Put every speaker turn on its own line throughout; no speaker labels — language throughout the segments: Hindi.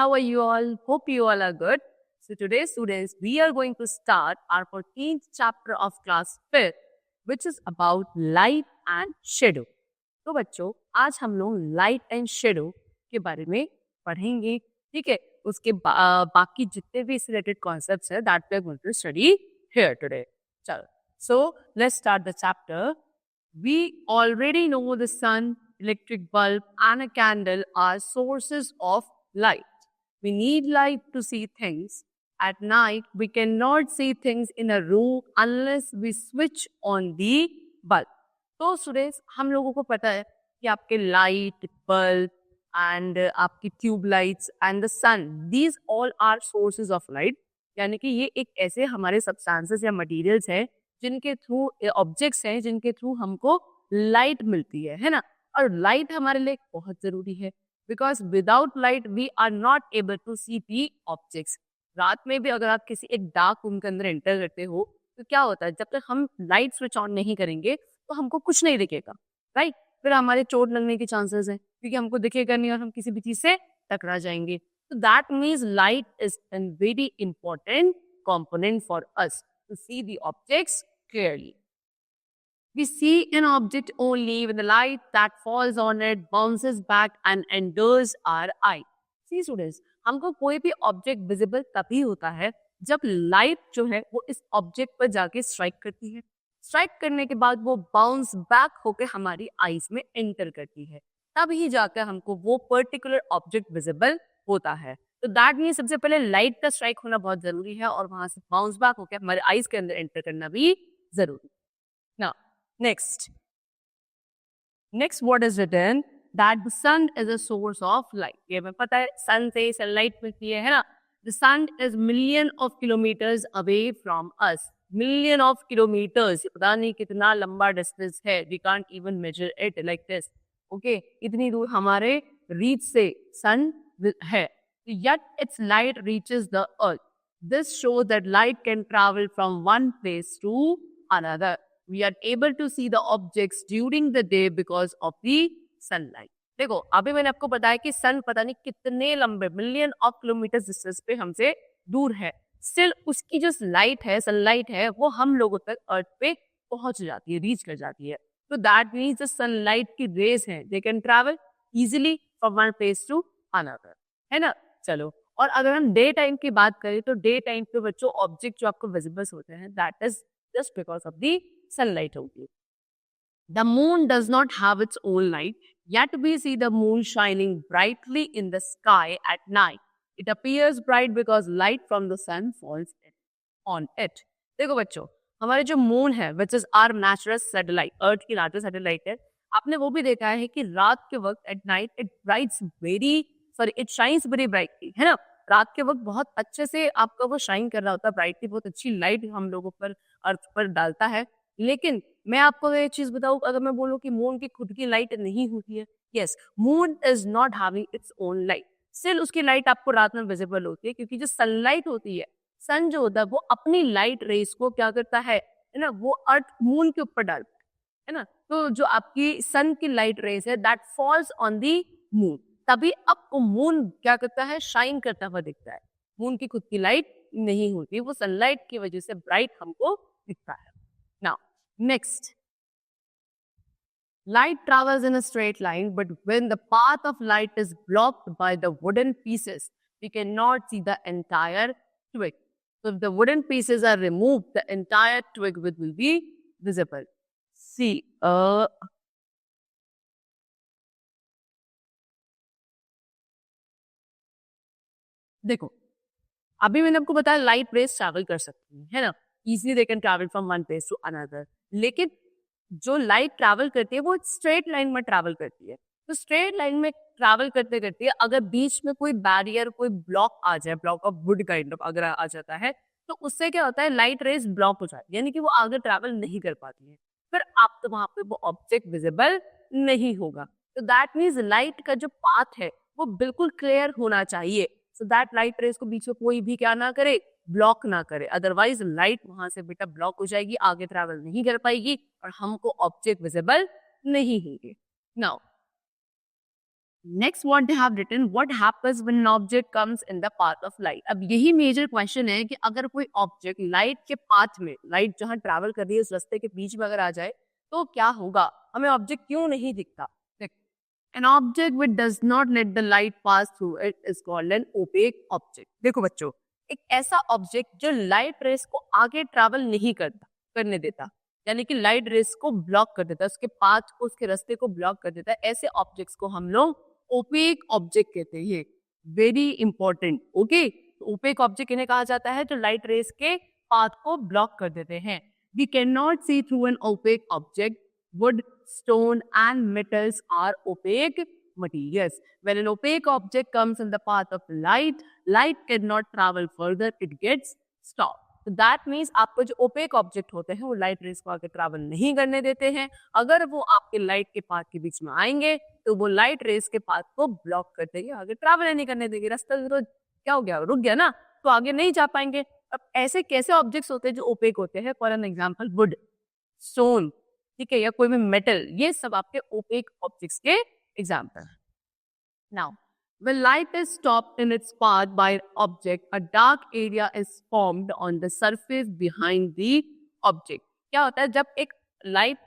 how are you all? Hope you all are good. So today, students, we are going to start our 14th chapter of class 5th, which is about light and shadow. तो बच्चों, आज हम लोग लाइट एंड शेडो के बारे में पढ़ेंगे, ठीक है? उसके बाकी जितने भी इससे रिलेटेड कॉन्सेप्ट्स हैं, that we are going to study here today. चलो, so let's start the chapter. We already know the sun, electric bulb, and a candle are sources of light. We need light to see things. At night, we cannot see things in a room unless we switch on the bulb. तो स्टूडेंट्स, हम लोगों को पता है कि आपके लाइट, बल्ब एंड आपकी tube lights and the sun, these all are sources of light. यानी कि ये एक ऐसे हमारे सब्सटेंसेस या मटेरियल्स हैं जिनके थ्रू, ऑब्जेक्ट्स हैं जिनके थ्रू हमको लाइट मिलती है ना. और लाइट हमारे लिए बहुत जरूरी है because without light we are not able to see the objects. रात में भी अगर आप किसी एक डार्क रूम के अंदर एंटर करते हो तो क्या होता है, जब तक हम लाइट स्विच ऑन नहीं करेंगे तो हमको कुछ नहीं दिखेगा, राइट? फिर हमारे चोट लगने के चांसेस हैं क्योंकि हमको दिखेगा नहीं और हम किसी भी चीज से टकरा जाएंगे. So that means light is a very important component for us to see the objects clearly. We see an object only when the light that falls on it bounces back and enters our eye. See students, हमको कोई भी ऑब्जेक्ट विजिबल तभी होता है जब लाइट जो है वो इस ऑब्जेक्ट पर जाके स्ट्राइक करती है. स्ट्राइक करने के बाद वो बाउंस बैक होकर हमारी आईज में एंटर करती है, तब ही जाकर हमको वो पर्टिकुलर ऑब्जेक्ट विजिबल होता है. तो दैट मीन्स सबसे पहले लाइट का स्ट्राइक होना बहुत जरूरी है और वहां से बाउंस बैक होकर हमारे आईज के अंदर एंटर करना भी जरूरी. Now next what is written that the sun is a source of light. ये हमें पता है सन से सनलाइट मिलती है ना. The sun is million of kilometers away from us. Million of kilometers, पता नहीं कितना लंबा डिस्टेंस है. We can't even measure it like this. Okay, इतनी दूर हमारे रीच से सन है. Yet its light reaches the earth. This shows that light can travel from one place to another. We are able to see the objects during the day because of the sunlight. देखो, अभी मैंने आपको बताया कि सन पता नहीं कितने लंबे मिलियन ऑफ किलोमीटर डिस्टेंस पे हमसे दूर है. स्टिल उसकी जो लाइट है, सनलाइट है, वो हम लोगों तक अर्थ पे पहुंच जाती है, रीच कर जाती है. तो दैट मीन्स जो सनलाइट की रेज है, they can travel easily from one place to another, है ना. चलो, और अगर हम डे टाइम की बात करें तो डे टाइम पे बच्चों ऑब्जेक्ट जो आपको विजिबल होते हैं that is just because of the sunlight होगी. The moon does not have its own light, yet we see the moon shining brightly in the sky at night. It appears bright because light from the sun falls on it. देखो बच्चों, हमारे जो मून है which is our natural satellite, अर्थ की नेचुरल सैटेलाइट है, आपने वो भी देखा है कि रात के वक्त at night it shines very brightly, है ना. रात के वक्त बहुत अच्छे से आपका वो शाइन कर रहा होता है ब्राइटली, बहुत अच्छी लाइट हम लोगों पर, अर्थ पर डालता है. लेकिन मैं आपको ये चीज बताऊं, अगर मैं बोलूं कि मून की खुद की लाइट नहीं होती है, yes, moon is not having its own light. Still उसकी लाइट आपको रात में विजिबल होती है क्योंकि जो सनलाइट होती है, सन जो होता है वो अपनी लाइट रेस को क्या करता है ना, वो अर्थ मून के ऊपर डालता है ना. तो जो आपकी सन की लाइट रेस है that falls on the moon, तभी आपको मून क्या करता है, शाइन करता हुआ दिखता है. मून की खुद की लाइट नहीं होती, वो सनलाइट की वजह से ब्राइट हमको दिखता है. Now, next. Light travels in a straight line, but when the path of light is blocked by the wooden pieces, we cannot see the entire twig. So if the wooden pieces are removed, the entire twig will be visible. See, देखो, अभी मैंने आपको बताया लाइट रेस ट्रैवल कर सकती है ना, easily they can travel from one place to another. लेकिन जो लाइट ट्रैवल करती है वो स्ट्रेट लाइन में ट्रैवल करती है. तो स्ट्रेट लाइन में ट्रैवल करते करते अगर बीच में कोई बैरियर, कोई ब्लॉक आ जाए, block of would kind of अगर आ जाता है, तो उससे क्या होता है, लाइट रेस ब्लॉक हो जाती है, यानी कि वो आगे ट्रैवल नहीं कर पाती है. फिर आप तो वहां पे वो ऑब्जेक्ट विजिबल नहीं होगा. तो दैट मीन्स लाइट का जो पाथ है वो बिल्कुल क्लियर होना चाहिए, सो दैट लाइट रेस को बीच में कोई भी क्या ना करे, ब्लॉक ना करे. अदरवाइज लाइट वहां से बेटा ब्लॉक हो जाएगी, आगे ट्रैवल नहीं कर पाएगी और हमको ऑब्जेक्ट विजिबल नहीं होंगे. Now next what they have written, what happens when an object comes in the path of light. अब यही मेजर क्वेश्चन है कि अगर कोई ऑब्जेक्ट लाइट के पाथ में, लाइट जहां ट्रैवल कर रही है उस रास्ते के बीच में अगर आ जाए तो क्या होगा, हमें ऑब्जेक्ट क्यों नहीं दिखता। An object which does not let the light pass through it is called an opaque object। देखो बच्चों, एक ऐसा ऑब्जेक्ट जो लाइट रेस को आगे ट्रैवल नहीं करने देता, यानी कि लाइट रेस को ब्लॉक कर देता है, उसके पाथ को, उसके रास्ते को ब्लॉक कर देता है, ऐसे ऑब्जेक्ट्स को हम लोग ओपेक ऑब्जेक्ट कहते हैं। Very important. Okay, opaque object इन्हें कहा जाता है जो लाइट रेस के पाथ को ब्लॉक कर देते हैं। We can not see through an opaque object. Wood, stone and metals are opaque materials. When an opaque object comes in the path of light, light cannot travel further, it gets stopped. So that means आपको जो opaque object होते हैं वो light rays को आगे travel नहीं करने देते हैं। अगर वो आपके light के path के बीच में आएंगे तो वो light rays के path को block कर देंगे, आगे travel नहीं करने देंगे। रास्ता तो क्या हो गया, रुक गया ना, तो आगे नहीं जा पाएंगे। अब ऐसे कैसे objects होते हैं जो opaque होते हैं? For an example, wood, stone, ठीक है, या कोई भी मेटल, ये सब आपके ओपेक ऑब्जेक्ट्स के एग्जाम्पल हैं। Now when light is stopped in its path by an object, a dark area is formed on the surface behind the object। क्या होता है जब एक लाइट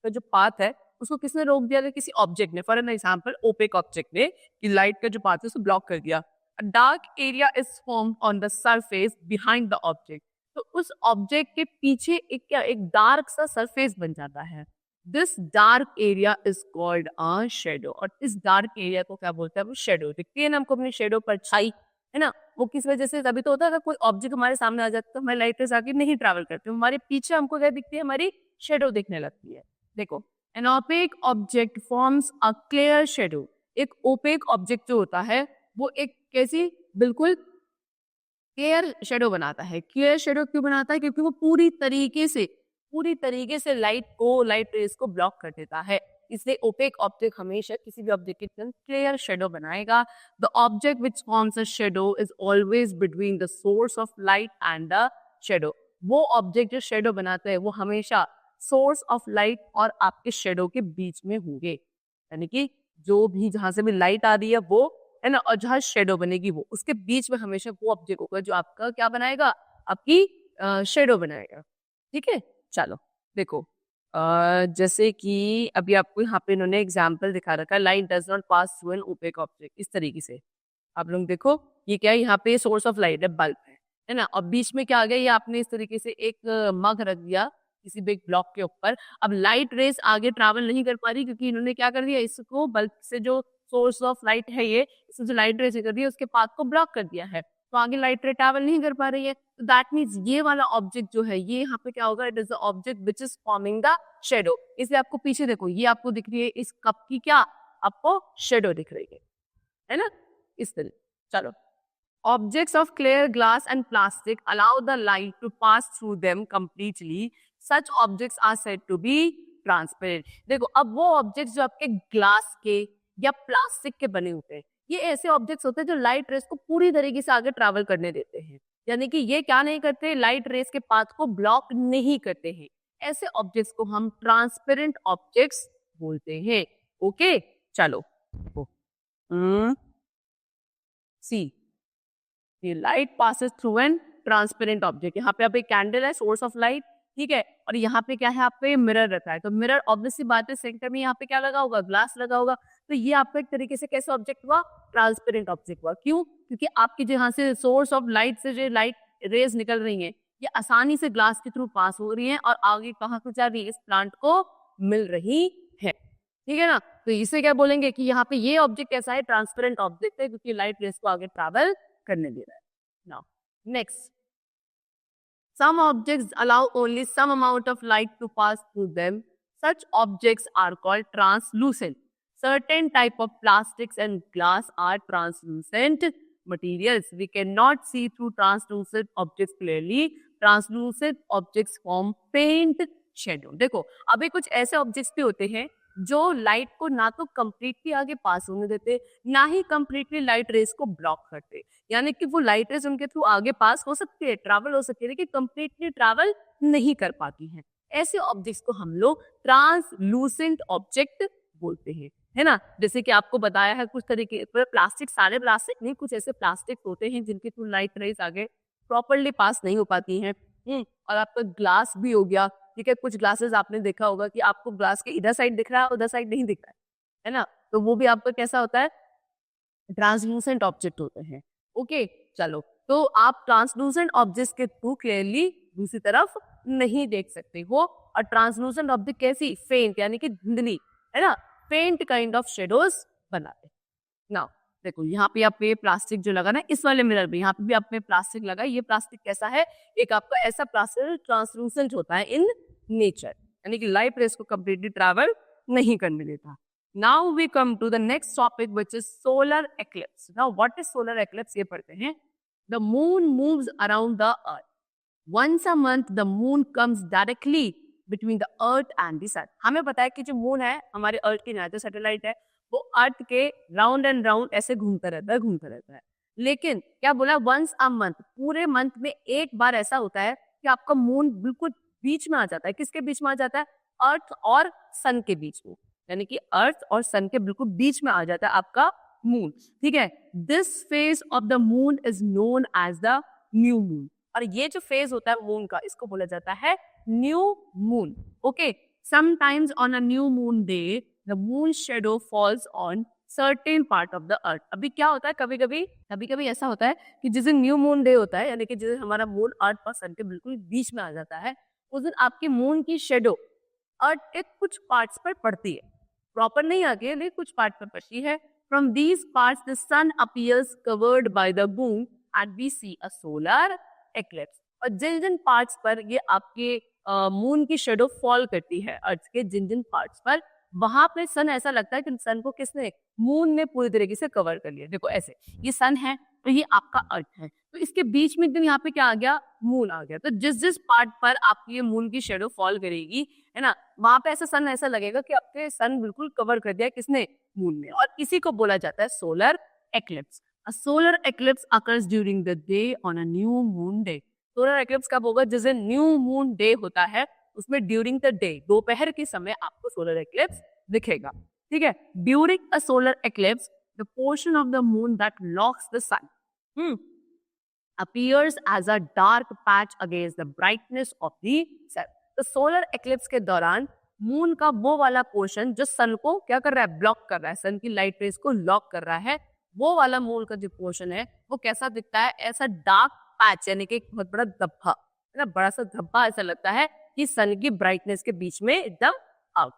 का जो पाथ है उसको किसने रोक दिया, किसी ऑब्जेक्ट ने, for an example opaque object ने, कि लाइट का जो पाथ है उसको ब्लॉक कर दिया। A dark area is formed on the surface behind the object। तो उस ऑब्जेक्ट के पीछे एक डार्क सा सरफेस बन जाता है। This dark area is called a shadow. और इस डार्क एरिया को क्या बोलते हैं, वो शेडो। दिखती है ना हमको अपनी शेडो परछाई, है ना, वो किस वजह से तभी तो होता है, अगर कोई ऑब्जेक्ट हमारे सामने आ जाता है तो हमारी लाइट रेस आगे नहीं ट्रैवल करती, हमारे पीछे हमको क्या दिखती है, हमारी शेडो दिखने लगती है। देखो, N opaque object forms a clear shadow. एक ओपेक ऑब्जेक्ट जो होता है वो एक कैसी, बिल्कुल क्लियर शेडो बनाता है। क्लियर शेडो क्यों बनाता है? क्योंकि वो पूरी तरीके से लाइट रेस को ब्लॉक कर देता है। इसलिए ओपेक ऑब्जेक्ट हमेशा किसी भी ऑब्जेक्ट के अंदर क्लियर शेडो बनाएगा। The object which forms a shadow is always between the source of light and the shadow. वो ऑब्जेक्ट जो शेडो बनाता है वो हमेशा सोर्स ऑफ लाइट और आपके शेडो के बीच में होंगे, यानी कि जो भी जहां से भी लाइट आ रही है वो, है ना, और जहां शेडो बनेगी वो, उसके बीच में हमेशा वो ऑब्जेक्ट होगा जो आपका क्या बनाएगा, आपकी शेडो बनाएगा। ठीक है, चलो देखो, जैसे कि अभी आपको यहाँ पे इन्होंने एग्जाम्पल दिखा रखा है, light does not pass through an opaque object. इस तरीके से आप लोग देखो, ये क्या है, यहाँ पे सोर्स ऑफ लाइट है, बल्ब है ना, और बीच में क्या आ गया, ये आपने इस तरीके से एक मग रख दिया किसी बिग ब्लॉक के ऊपर। अब लाइट रेस आगे ट्रैवल नहीं कर पा रही क्योंकि इन्होंने क्या कर दिया, इसको बल्ब से जो सोर्स ऑफ लाइट है ये, इससे जो लाइट रेस कर रही है उसके पाथ को ब्लॉक कर दिया है, तो आगे लाइट रे ट्रैवल नहीं कर पा रही है। तो दैट मीन्स ये वाला ऑब्जेक्ट जो है ये यहाँ पे क्या होगा, it is the object which is forming the shadow. इसलिए आपको पीछे देखो, ये आपको दिख रही है इस कप की क्या, आपको शेडो दिख रही है ना, इस तरह। चलो, objects of clear glass and plastic allow the light to pass through them completely। such objects are said to be transparent। देखो, अब वो ऑब्जेक्ट्स जो आपके ग्लास के या प्लास्टिक के बने होते हैं, ये ऐसे ऑब्जेक्ट्स होते हैं जो लाइट रेस को पूरी तरीके से आगे ट्रैवल करने देते हैं, यानी कि ये क्या नहीं करते, लाइट रेस के पाथ को ब्लॉक नहीं करते हैं। ऐसे ऑब्जेक्ट्स को हम ट्रांसपेरेंट ऑब्जेक्ट्स बोलते हैं। ओके, चलो सी, the light passes through an transparent object। यहाँ पे आप एक कैंडल है, सोर्स ऑफ लाइट, ठीक है, और यहाँ पे क्या है, आपके मिरर रहता है, तो मिरर ऑब्वियसली बात है सेंटर में यहाँ पे क्या लगा होगा, ग्लास लगा होगा। तो ये आपका एक तरीके से कैसे ऑब्जेक्ट हुआ, ट्रांसपेरेंट ऑब्जेक्ट हुआ। क्यों? क्योंकि आपकी जहाँ से सोर्स ऑफ लाइट से जो लाइट रेज निकल रही है ये आसानी से ग्लास के थ्रू पास हो रही है और आगे कहाँ को जा रही है, इस प्लांट को मिल रही है। ठीक है ना, तो इसे क्या बोलेंगे कि यहाँ पे ये ऑब्जेक्ट ऐसा है, ट्रांसपेरेंट ऑब्जेक्ट है, क्योंकि लाइट रेस को आगे ट्रैवल करने दे रहा है। Now, next, some objects allow only some amount of light to pass through them। such objects are called translucent। certain type of plastics and glass are translucent materials। we cannot see through translucent objects clearly। translucent objects form faint shadow। देखो, अभी कुछ ऐसे ऑब्जेक्ट्स भी होते हैं जो लाइट को ना तो कंप्लीटली आगे पास होने देते, ना ही कंप्लीटली लाइट रेस को ब्लॉक करते, यानी कि वो लाइट रेस उनके थ्रू आगे पास हो सकती है, ट्रैवल हो सकती है, लेकिन कंप्लीटली ट्रैवल नहीं कर पाती हैं। ऐसे ऑब्जेक्ट्स को हम लोग ट्रांसलूसेंट ऑब्जेक्ट बोलते हैं, है ना। जैसे कि आपको बताया है कुछ तरीके प्लास्टिक, सारे प्लास्टिक नहीं, कुछ ऐसे प्लास्टिक होते हैं जिनके थ्रू लाइट रेज आगे प्रॉपरली पास नहीं हो पाती हैं। और आपका ग्लास भी हो गया, ठीक है। कुछ ग्लासेस आपने देखा होगा कि आपको ग्लास के इधर साइड दिख रहा है, उधर साइड नहीं दिख रहा है ना। तो वो भी आपका कैसा होता है, ट्रांसलूसेंट ऑब्जेक्ट होते हैं। ओके, चलो, तो आप ट्रांसलूसेंट ऑब्जेक्ट के थ्रू क्लियरली दूसरी तरफ नहीं देख सकते हो। और ट्रांसलूसेंट ऑब्जेक्ट कैसी, फेंट यानी कि धुंधली, है ना, फेंट काइंड ऑफ शेडोज बनाते। नाउ देखो यहाँ पे आप ये प्लास्टिक जो लगा ना, इस वाले मिरर में यहाँ पे भी आपने प्लास्टिक लगा। ये प्लास्टिक कैसा है, एक आपका ऐसा प्लास्टिक ट्रांसलूसेंट होता है इन नेचर, यानी कि लाइट रेस को कंप्लीटली ट्रैवल नहीं करने देता। Now we come to the next topic, which is solar eclipse. Now what is solar eclipse, ये पढ़ते हैं। The moon moves around the earth. Once a month the moon comes directly between the earth and the sun. हमें पता है कि जो मून है हमारे अर्थ की जो सैटेलाइट है, वो अर्थ के राउंड एंड राउंड ऐसे घूमता रहता है। लेकिन क्या बोला, वंस अ मंथ, पूरे मंथ में एक बार ऐसा होता है कि आपका मून बिल्कुल बीच में आ जाता है। किसके बीच में आ जाता है, अर्थ और सन के बीच में, यानी कि अर्थ और सन के बिल्कुल बीच में आ जाता है आपका मून, ठीक है। This phase of the moon is known as the new moon. और ये जो फेज होता है मून का, इसको बोला जाता है new moon. Okay, sometimes on a new moon day the moon shadow falls on certain part of the earth. अभी क्या होता है, कभी कभी ऐसा होता है कि जिस दिन न्यू मून डे होता है, यानी कि जिस दिन हमारा मून अर्थ और सन के बिल्कुल बीच में आ जाता है, उस दिन आपकी मून की शेडो अर्थ के कुछ पार्ट्स पर पड़ती है। प्रॉपर नहीं आती है, लेकिन कुछ पार्ट पर पड़ती है। From these parts the sun appears covered by the moon and we see a solar eclipse. और जिन जिन पार्ट्स पर ये आपके मून की शेडो फॉल करती है, अर्थ के जिन जिन पार्ट्स पर, वहां पे सन ऐसा लगता है कि सन को किसने, मून ने पूरी तरीके से कवर कर लिया। देखो ऐसे, ये सन है तो ये आपका अर्थ है, तो इसके बीच में एकदम यहाँ पे क्या आ गया, मून आ गया। तो जिस जिस पार्ट पर आपकी ये मून की शेडो फॉल करेगी, है ना, वहां पे ऐसा सन ऐसा लगेगा कि आपके सन बिल्कुल कवर कर दिया किसने, मून ने। और इसी को बोला जाता है solar eclipse. A solar eclipse occurs during the day on a new moon day. Solar eclipse कब होगा, जिस दिन न्यू मून डे होता है, उसमें ड्यूरिंग द डे, दोपहर के समय आपको सोलर एक्लिप्स दिखेगा, ठीक है। During a solar eclipse the portion of the moon that locks the sun appears as a dark patch against the brightness of the sun. तो सोलर एक्लिप्स के दौरान मून का वो वाला पोर्शन जो सन को क्या कर रहा है, ब्लॉक कर रहा है, सन की लाइट रेज को लॉक कर रहा है, वो वाला मून का जो पोर्शन है वो कैसा दिखता है, ऐसा डार्क पैच, यानी कि एक बहुत बड़ा धब्बा, है ना, बड़ा सा धब्बा ऐसा लगता है कि सन की ब्राइटनेस के बीच में एकदम आउट,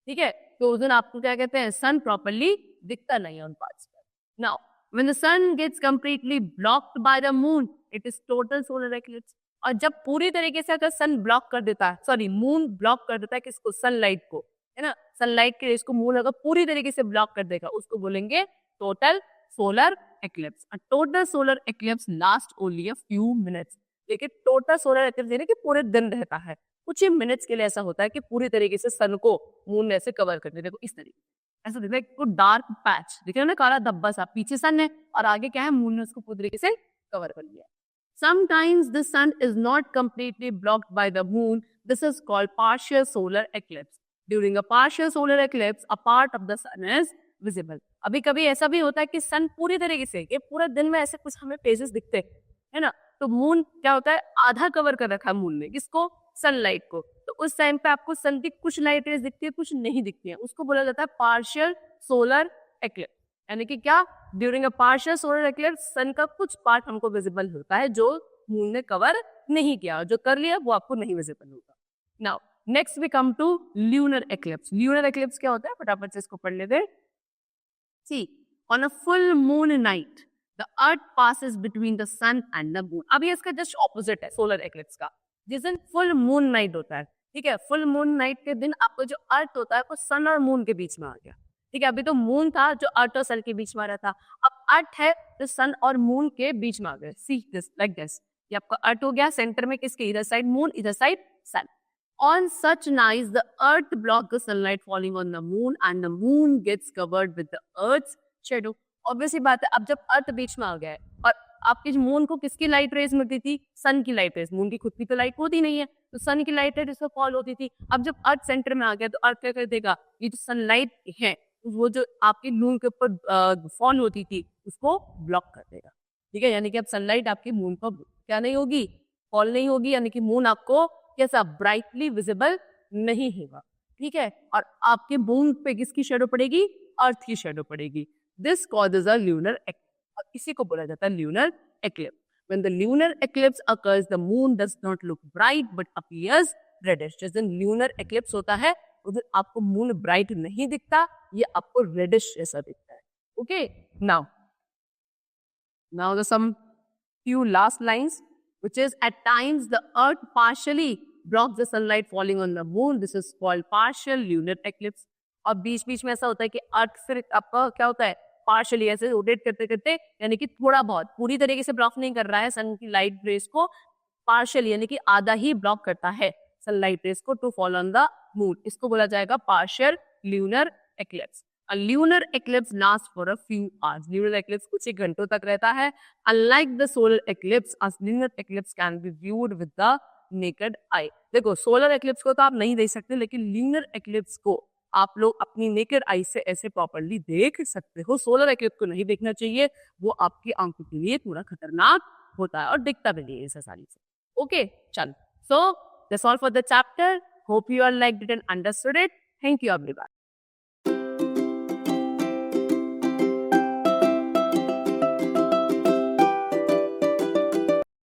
ठीक है। तो उस दिन आपको क्या कहते हैं, सन प्रॉपरली दिखता नहीं है उन पार्ट्स पर। Now when the sun gets completely blocked by the moon, it is total solar eclipse. और जब पूरी तरीके से अगर सन ब्लॉक कर देता है, सॉरी मून ब्लॉक कर देता है किसको, सनलाइट को, है ना, सनलाइट के रेस को मून अगर पूरी तरीके से ब्लॉक कर देगा, उसको बोलेंगे total solar eclipse. A total solar eclipse last only a few minutes. लेकिन टोटल सोलर एक्लिप्स यानी कि पूरे दिन रहता है, कुछ ही मिनट्स के लिए ऐसा होता है कि पूरी तरीके से सन को मून ऐसे कवर कर दे। देखो इस तरीके ऐसा दिख रहा है, एक डार्क पैच दिख रहा है ना, काला धब्बा सा, पीछे सन है और आगे क्या है, मून ने उसको पूरी तरीके से कवर कर लिया। Sometimes the sun is not completely blocked by the moon. This is called partial solar eclipse. During a partial solar eclipse, a part of the sun is visible. अभी कभी ऐसा भी होता है कि सन पूरी तरीके से, ये पूरा दिन में ऐसे कुछ हमें फेजेस दिखते हैं, है ना, तो मून क्या होता है, आधा कवर कर रखा है मून ने, किसको, सनलाइट को। तो उस टाइम पे आपको सन की कुछ लाइट रेज दिखती है, कुछ नहीं दिखती है, उसको बोला जाता है पार्शियल सोलर एक्लिप्स। यानी कि क्या, during a partial solar eclipse sun का कुछ पार्ट हमको विजिबल होता है जो मून ने कवर नहीं किया, और जो कर लिया वो आपको नहीं विजिबल होगा। Now next we come to lunar eclipse. Lunar eclipse क्या होता है, फटाफट से इसको पढ़ लेते हैं। See on a full moon night the earth passes between the sun and the moon. अब ये इसका जस्ट ऑपोजिट है सोलर एक्लिप्स का। जिस दिन फुल मून नाइट होता है, ठीक है, फुल मून नाइट के दिन आपको जो अर्थ होता है वो सन और मून के बीच में आ गया, ठीक है। अभी तो मून था जो अर्थ और सन के बीच में आ रहा था, अब अर्थ है जो सन और मून के बीच में आ गया। सी दिस लाइक दिस, ये आपका अर्थ हो गया, सेंटर में किसके, इधर साइड मून, इधर side sun. On such nights, the earth blocks the sunlight falling on the moon and the moon gets covered with the earth's shadow. Obviously बात है, अब जब अर्थ बीच में आ गया है और आपके मून को किसकी लाइट रेज मिलती थी? सन की लाइट रेज। मून की खुद की तो लाइट होती नहीं है, तो सन की लाइट रेज इसको फॉल होती थी। अब जब अर्थ सेंटर में आ गया तो अर्थ क्या कर देगा, ये जो सनलाइट है वो जो आपके मून के ऊपर फॉल होती थी उसको ब्लॉक कर देगा। ठीक है, यानी कि अब सनलाइट आपके मून पर क्या नहीं होगी, फॉल नहीं होगी, यानी कि मून आपको कैसा ब्राइटली विजिबल नहीं होगा। ठीक है, और आपके मून पे किसकी शेडो पड़ेगी? अर्थ की शेडो पड़ेगी। This causes a lunar eclipse, और इसी को बोला जाता है lunar eclipse. When the lunar eclipse occurs, the moon does not look bright but appears reddish. जिस दिन lunar eclipse होता है उस दिन आपको मून ब्राइट नहीं दिखता, ये आपको रेडिश जैसा दिखता है। Okay, now the some few last lines, which is at times the earth partially blocks the sunlight falling on the moon. This is called partial lunar eclipse. और बीच बीच में ऐसा होता है कि अर्थ फिर आपका क्या होता है, पार्शली ऐसे रोटेट करते करते, यानी कि थोड़ा बहुत, पूरी तरीके से ब्लॉक नहीं कर रहा है सन की लाइट रेस को, पार्शली यानी कि आधा ही ब्लॉक करता है सनलाइट रेस को to fall on the moon. इसको बोला जाएगा partial lunar eclipse. A lunar eclipse lasts for a few hours. Lunar eclipse कुछ ही घंटों तक रहता है। Unlike the solar eclipse, a lunar eclipse can be viewed with the naked eye. देखो सोलर एक्लिप्स को तो आप नहीं देख सकते, लेकिन lunar eclipse को आप लोग अपनी नेकेड आई से ऐसे प्रॉपरली देख सकते हो। सोलर एक्लिप्स को नहीं देखना चाहिए, वो आपकी आंखों के लिए थोड़ा खतरनाक होता है और दिखता भी नहीं है इस आसानी से। ओके, चल, so that's all for the chapter. Hope you are liked it and understood it. Thank you everyone.